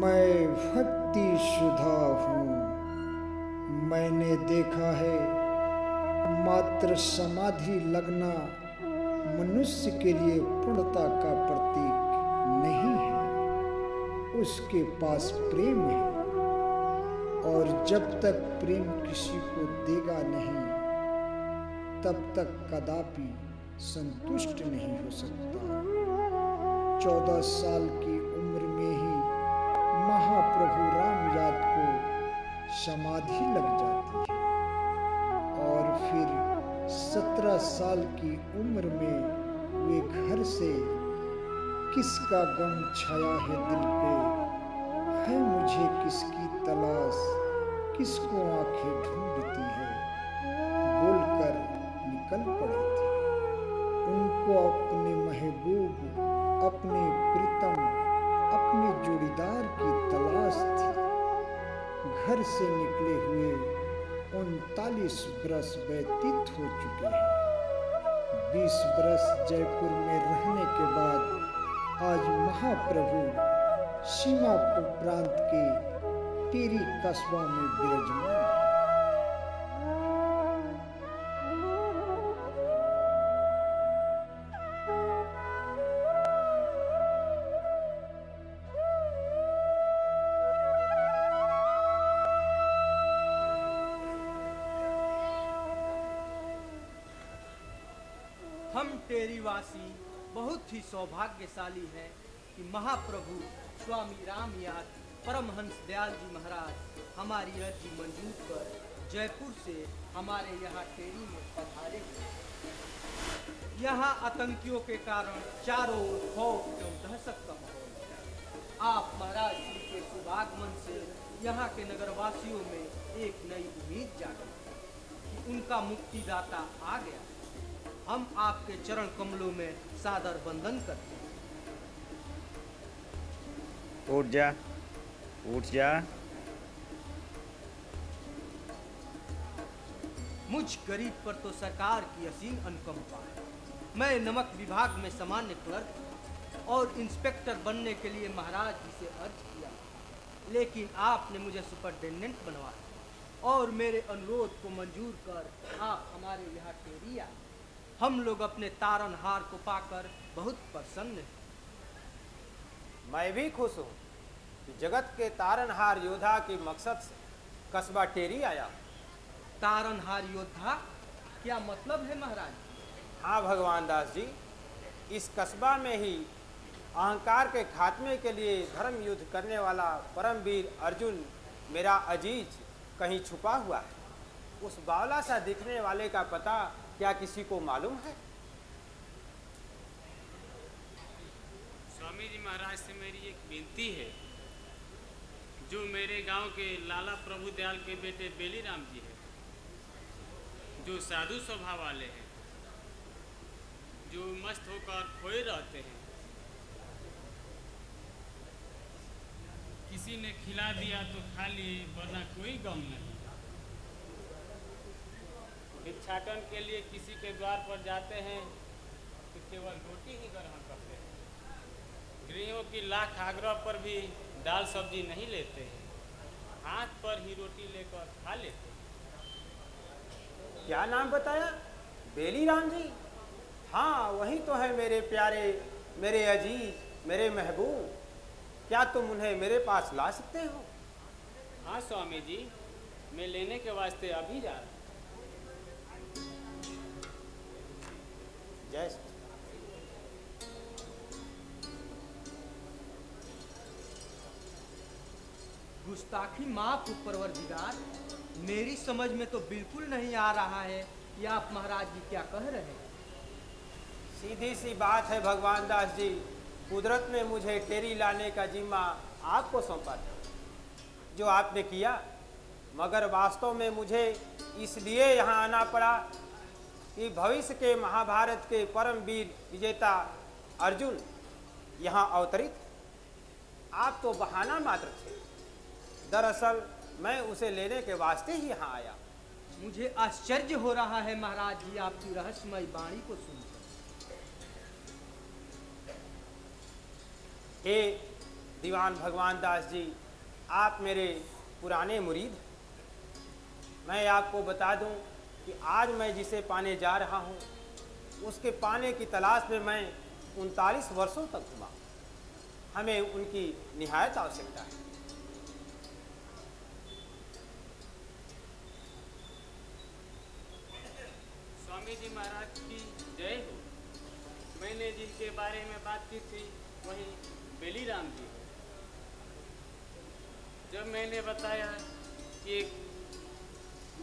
मैं भक्ति सुधा हूँ। मैंने देखा है मात्र समाधि लगना मनुष्य के लिए पूर्णता का प्रतीक नहीं है। उसके पास प्रेम है और जब तक प्रेम किसी को देगा नहीं तब तक कदापि संतुष्ट नहीं हो सकता। 14 साल की उम्र में ही महाप्रभु रामयाद को समाधि लग जाती है और फिर 17 साल की उम्र में वे घर से किसका गम छाया है दिल पे, है मुझे किसकी तलाश, किसको आंखें ढूंढती है, बोलकर निकल पड़े थे। उनको अपने महबूब, अपने प्रीतम, अपने जोड़ीदार की तलाश थी। घर से निकले हुए 39 बरस व्यतीत हो चुके हैं। 20 बरस जयपुर में रहने के बाद आज महाप्रभु सीमा प्रांत के टेरी कस्बा में विराजमान है। हम टेरीवासी बहुत ही सौभाग्यशाली हैं कि महाप्रभु स्वामी रामयाद परमहंस दयाल जी महाराज हमारी अर्जी मंजूर कर जयपुर से हमारे यहाँ टेरी में पधारे हुए। यहाँ आतंकियों के कारण चारों ओर खौफ एवं दहशत का माहौल है। आप महाराज जी के शुभागमन से यहाँ के नगरवासियों में एक नई उम्मीद जागी कि उनका मुक्तिदाता आ गया। हम आपके चरण कमलों में सादर वंदन करते हैं। उठ जा, उठ जा। मुझ गरीब पर तो सरकार की असीम अनुकंपा है। मैं नमक विभाग में सामान्य क्लर्क और इंस्पेक्टर बनने के लिए महाराज जी से अर्ज किया, लेकिन आपने मुझे सुपरिटेंडेंट बनवाया और मेरे अनुरोध को मंजूर कर आप हमारे यहाँ टेरी आए। हम लोग अपने तारनहार को पाकर बहुत प्रसन्न हैं। मैं भी खुश हूँ कि जगत के तारनहार योद्धा के मकसद से कस्बा टेरी आया। तारनहार योद्धा क्या मतलब है महाराज? हाँ भगवान दास जी, इस कस्बा में ही अहंकार के खात्मे के लिए धर्म युद्ध करने वाला परमवीर अर्जुन मेरा अजीज कहीं छुपा हुआ है। उस बावला सा दिखने वाले का पता क्या किसी को मालूम है? स्वामी जी महाराज से मेरी एक विनती है। जो मेरे गांव के लाला प्रभु दयाल के बेटे बेली राम जी हैं, जो साधु स्वभाव वाले हैं, जो मस्त होकर खोए रहते हैं, किसी ने खिला दिया तो खा लिए वरना कोई गम नहीं। भिक्षाटन के लिए किसी के द्वार पर जाते हैं तो केवल रोटी ही ग्रहण करते हैं। गृहियों की लाख आग्रह पर भी दाल सब्जी नहीं लेते हैं, हाथ पर ही रोटी लेकर खा लेते हैं। क्या नाम बताया? बेली राम जी? हाँ, वही तो है मेरे प्यारे, मेरे अजीज, मेरे महबूब। क्या तुम उन्हें मेरे पास ला सकते हो? हाँ स्वामी जी, मैं लेने के वास्ते अभी जा रहा हूँ। जय। गुस्ताखी माफ परवरदिगार, मेरी समझ में तो बिल्कुल नहीं आ रहा है कि आप महाराज जी क्या कह रहे हैं। सीधी सी बात है भगवान दास जी, कुदरत ने मुझे टेरी लाने का जिम्मा आपको सौंपा था, जो आपने किया। मगर वास्तव में मुझे इसलिए यहाँ आना पड़ा कि भविष्य के महाभारत के परमवीर विजेता अर्जुन यहाँ अवतरित। आप तो बहाना मात्र थे। दरअसल मैं उसे लेने के वास्ते ही यहाँ आया। मुझे आश्चर्य हो रहा है महाराज जी आपकी रहस्यमय वाणी को सुनकर। हे दीवान भगवान दास जी, आप मेरे पुराने मुरीद हैं। मैं आपको बता दूं कि आज मैं जिसे पाने जा रहा हूं, उसके पाने की तलाश में मैं 39 वर्षों तक घुमा। हमें उनकी निहायत आवश्यकता है। स्वामी जी महाराज की जय हो। मैंने जिनके बारे में बात की थी वही बेलीराम जी है। जब मैंने बताया कि एक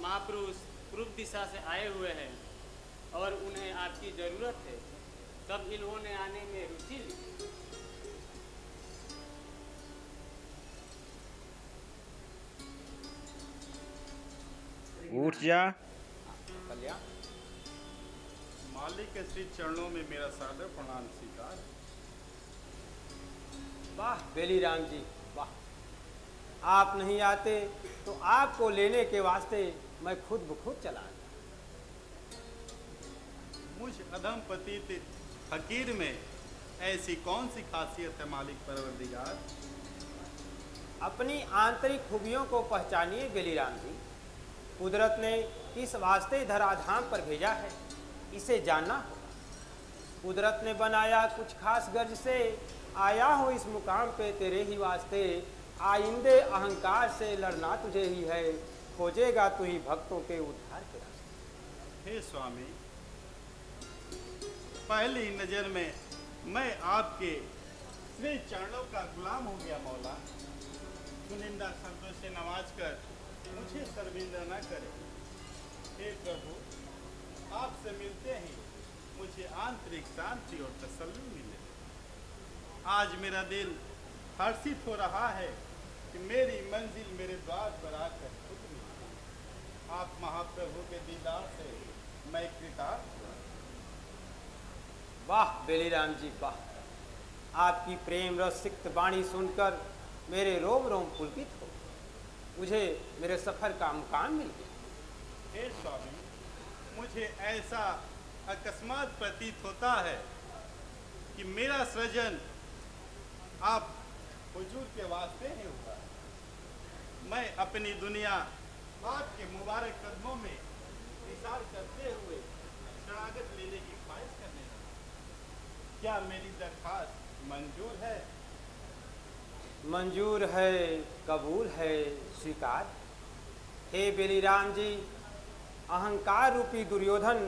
महापुरुष पूर्व दिशा से आए हुए हैं और उन्हें आपकी ज़रूरत है, तब इन्होंने आने में रुचि ली। उठ जा। कल्याण। मालिक के श्री चरणों में मेरा सादर प्रणाम स्वीकार। वाह बेलीराम जी, वाह। आप नहीं आते तो आपको लेने के वास्ते मैं खुद ब खुद चला आता। मुझ अधम पतित फकीर में ऐसी कौन सी खासियत है मालिक परवरदिगार? अपनी आंतरिक खूबियों को पहचानिए बेलीराम जी। कुदरत ने किस वास्ते धराधाम पर भेजा है, इसे जानना हो। कुदरत ने बनाया कुछ खास गर्ज से, आया हो इस मुकाम पे तेरे ही वास्ते। आइंदे अहंकार से लड़ना तुझे ही है, खोजेगा तू ही भक्तों के उद्धार के रास्ते। हे स्वामी, पहली नजर में मैं आपके श्री चरणों का गुलाम हो गया मौला। चुनिंदा शब्दों से नवाज कर मुझे शर्मिंदा न करे। हे प्रभु, आपसे मिलते ही मुझे आंतरिक शांति और तसल्ली मिले। आज मेरा दिल हर्षित हो रहा है कि मेरी मंजिल मेरे द्वार पर आकर खुद मिली। आप महाप्रभु के दीदार से मैं कृतार्थ हुआ। वाह बेलीराम जी, वाह। आपकी प्रेम रस सिक्त वाणी सुनकर मेरे रोम रोम पुलकित हो। मुझे मेरे सफर का मुकाम मिल गया। हे स्वामी, मुझे ऐसा अकस्मात प्रतीत होता है कि मेरा सृजन आप हुजूर के वास्ते ही हुआ। मैं अपनी दुनिया आपके मुबारक कदमों में निसार करते हुए शरागत लेने की ख्वाहिश करने लगा। क्या मेरी दरखास्त मंजूर है? मंजूर है, कबूल है, स्वीकार। हे बेलीराम जी, अहंकार रूपी दुर्योधन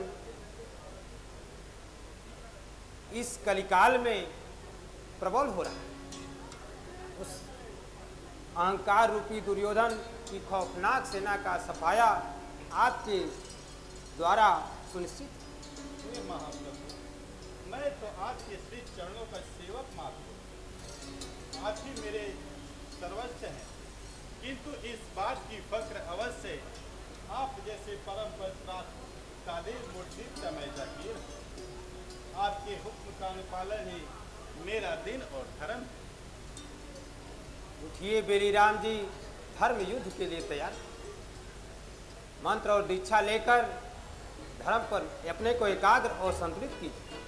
इस कलिकाल में प्रबल हो रहा है। उस अहंकार रूपी दुर्योधन की खौफनाक सेना का सफाया आपके द्वारा सुनिश्चित। हे महाप्रभु, मैं तो आपके श्री चरणों का सेवक मात्र हूँ। आप ही मेरे सर्वस्व हैं, किंतु इस बात की फक्र अवश्य आप जैसे परम पवित्र कादिर मुर्शिद का मैं जाकीर हूँ। आपके हुक्म का अनुपालन ही मेरा दिन और धर्म। उठिए बेलीराम जी, धर्म युद्ध के लिए तैयार। मंत्र और दीक्षा लेकर धर्म पर अपने को एकाग्र और संतुलित कीजिए।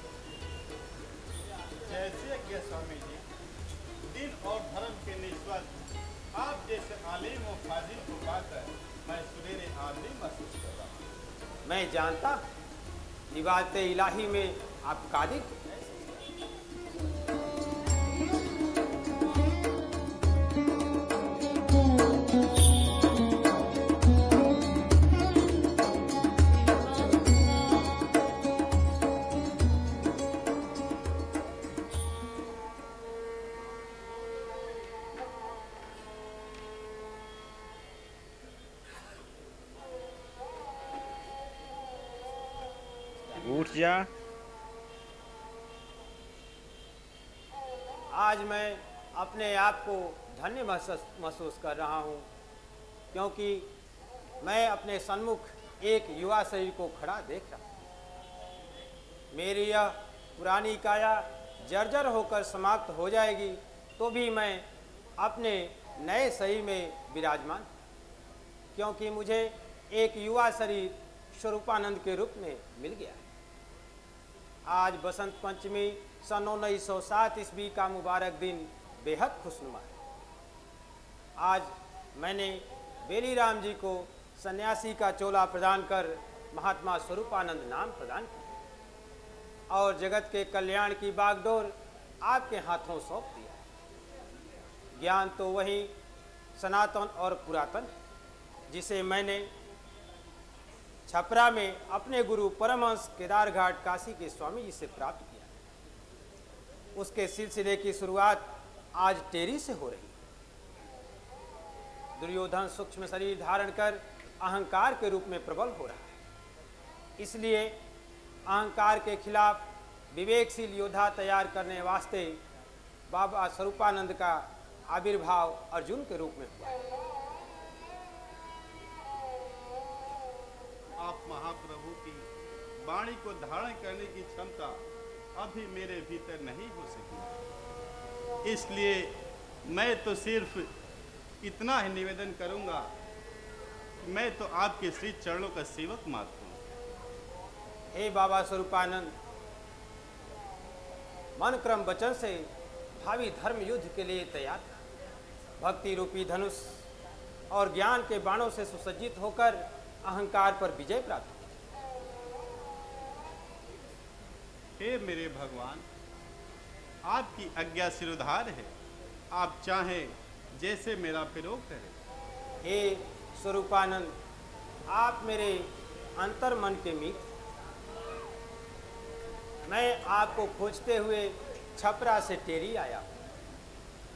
जैसे कि स्वामी जी, दिन और धर्म के निस्वार्थ आप जैसे आलिम और फाजिल को पाकर मैं सुरेरे आदमी महसूस कर रहा हूँ। मैं जानता इबादत इलाही में आप कादिर हैं। उठ जा। आज मैं अपने आप को धन्य महसूस कर रहा हूँ, क्योंकि मैं अपने सन्मुख एक युवा शरीर को खड़ा देख रहा हूँ। मेरी यह पुरानी काया जर्जर होकर समाप्त हो जाएगी तो भी मैं अपने नए शरीर में विराजमान, क्योंकि मुझे एक युवा शरीर स्वरूपानंद के रूप में मिल गया है। आज बसंत पंचमी सन 1907 ईस्वी का मुबारक दिन बेहद खुशनुमा है। आज मैंने बेलीराम जी को सन्यासी का चोला प्रदान कर महात्मा स्वरूपानंद नाम प्रदान किया और जगत के कल्याण की बागडोर आपके हाथों सौंप दिया। ज्ञान तो वही सनातन और पुरातन जिसे मैंने छपरा में अपने गुरु परमहंस केदारघाट काशी के स्वामी जी से प्राप्त किया, उसके सिलसिले की शुरुआत आज टेरी से हो रही। दुर्योधन सूक्ष्म शरीर धारण कर अहंकार के रूप में प्रबल हो रहा है, इसलिए अहंकार के खिलाफ विवेकशील योद्धा तैयार करने वास्ते बाबा स्वरूपानंद का आविर्भाव अर्जुन के रूप में हुआ है। आप महाप्रभु की वाणी को धारण करने की क्षमता अभी मेरे भीतर नहीं हो सकी, इसलिए मैं तो सिर्फ इतना ही निवेदन करूंगा, मैं तो आपके श्री चरणों का सेवक मात्र हूं। हे बाबा स्वरूपानंद, मन क्रम वचन से भावी धर्म युद्ध के लिए तैयार था। भक्ति रूपी धनुष और ज्ञान के बाणों से सुसज्जित होकर अहंकार पर विजय प्राप्त की। हे मेरे भगवान, आपकी आज्ञा सिरोधार है, आप चाहें जैसे मेरा प्रयोग करें। हे स्वरूपानंद, आप मेरे अंतर मन के मित्र, मैं आपको खोजते हुए छपरा से टेरी आया हूँ,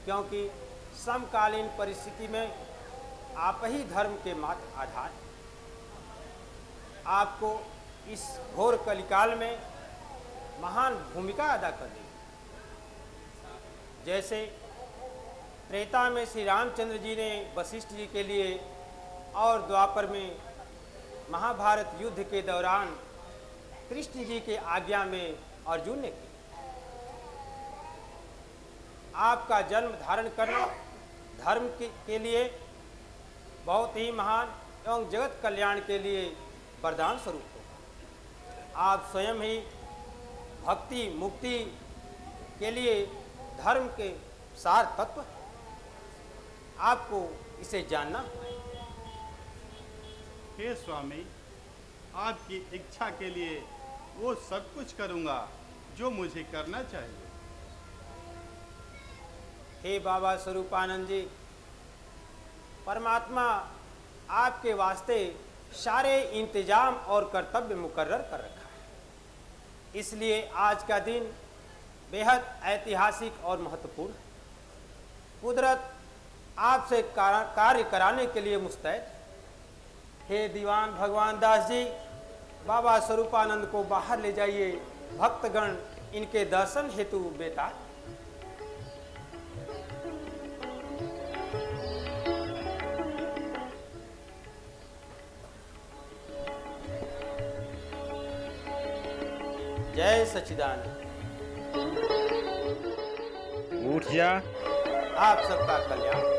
क्योंकि समकालीन परिस्थिति में आप ही धर्म के मात्र आधार हैं। आपको इस घोर कलिकाल में महान भूमिका अदा करनी है। जैसे त्रेता में श्री रामचंद्र जी ने वशिष्ठ जी के लिए और द्वापर में महाभारत युद्ध के दौरान कृष्ण जी के आज्ञा में अर्जुन ने की। आपका जन्म धारण करना धर्म के लिए बहुत ही महान एवं जगत कल्याण के लिए वरदान स्वरूप होगा। आप स्वयं ही भक्ति मुक्ति के लिए धर्म के सार तत्व हैं, आपको इसे जानना है। हे स्वामी, आपकी इच्छा के लिए वो सब कुछ करूंगा जो मुझे करना चाहिए। हे बाबा स्वरूपानंद जी, परमात्मा आपके वास्ते सारे इंतजाम और कर्तव्य मुकर्रर कर रखा है, इसलिए आज का दिन बेहद ऐतिहासिक और महत्वपूर्ण है। कुदरत आपसे कार्य कराने के लिए मुस्तैद है। हे दीवान भगवान दास जी, बाबा स्वरूपानंद को बाहर ले जाइए, भक्तगण इनके दर्शन हेतु बेताब। जय सच्चिदानंद। उठ जा। आप सबका कल्याण।